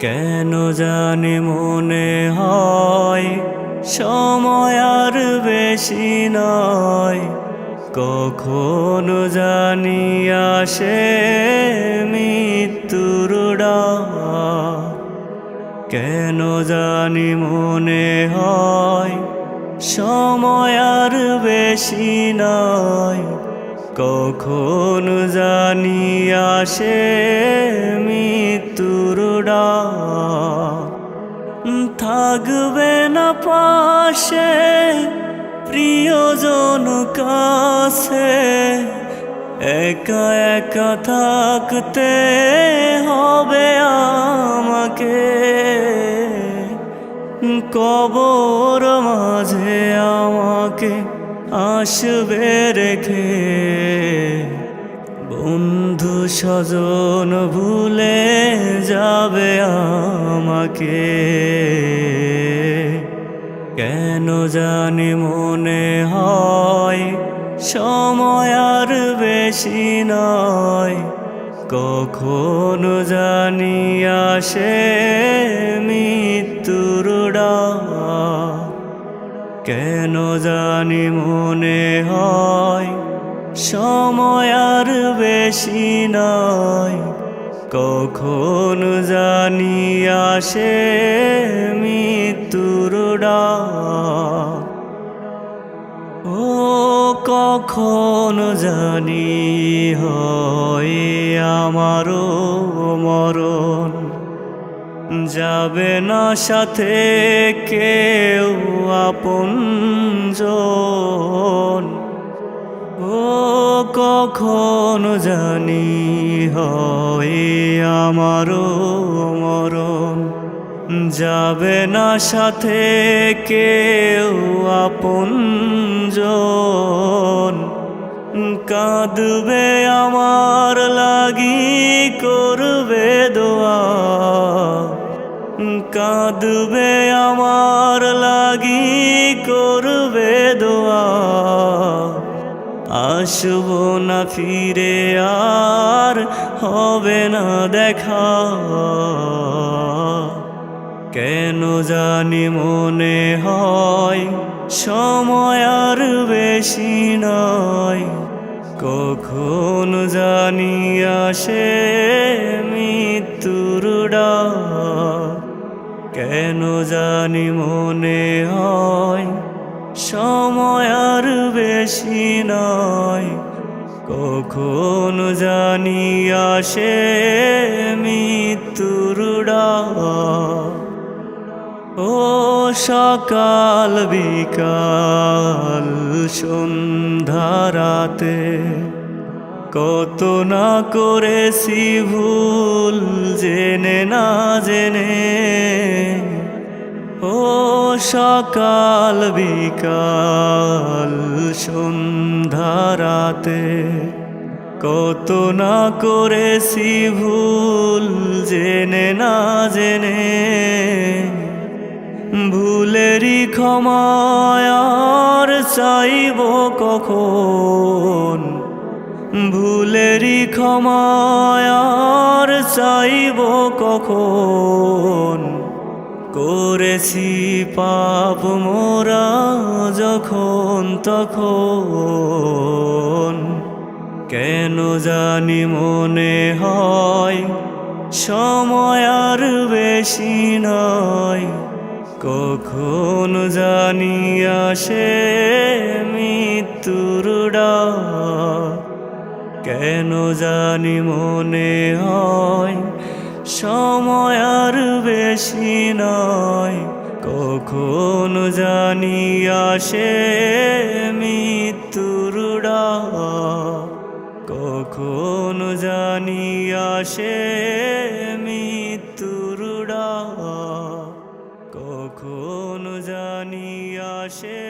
কেন জানি মনে হয় সময় আর বেশি নয়, কখনো জানি আসে মৃত্যুর ডাক। কেন জানি মনে হয় সময় আর বেশি নয়, কখনো জানি আসে মৃত্যুর ডাক। থাকবে না পাশে প্রিয়জন কাছে, একা একা থাকতে হবে আমাকে। কবর মাঝে আমাকে আসবে রেখে, বন্ধু স্বজন ভুলে যাবে আমাকে। কেন জানি মনে হয় সময় আর বেশি নয়, কখনো জানি আসে মৃত্যুর ডাক। কেন জানি মনে হয় সময় আর বেশি নয়, কখনো জানি আসে মৃত্যুর ডাক। ও কখনো জানি হয় আমারও মরণ, যাবে না সাথে কেউ আপনজন। ও কখনো জানি হয় আমারও মরণ, যাবে না সাথে কেউ আপনজন। কাঁদবে আমার লাগি করবে দোয়া, কাঁদবে আমার লাগি করবে দোয়া। আসবো না ফিরে আর হবে না দেখা, কেন জানি মনে হয় সময় আর বেশি নয়, কখনো জানি আসে মৃত্যুর ডাক। কেন জানি মনে হয় সময় আর বেশি নয়, কখনো জানি আসে মৃত্যুর ডাক। ও সকাল বিকাল সন্ধ্যা রাতে, কত না করেছি ভুল জেনে না জেনে। ও সকাল বিকাল সন্ধ্যা রাতে, কত না করেছি ভুল জেনে না জেনে। ভুলেরই ক্ষমা আর চাইব কখন, ভুলেরই ক্ষমা আর চাইব কখন। করেছি পাপ মোরা যখন তখন, কেন জানি মনে হয় সময় আর বেশি নয়, কখনো জানি আসে মৃত্যুর ডাক। কেন জানি মনে হয় সময় আর বেশি নয়, কখনো জানি আসে মৃত্যুর ডাক। কখনো জানি আসে মৃত্যুর ডাক, কখনো জানি আসে।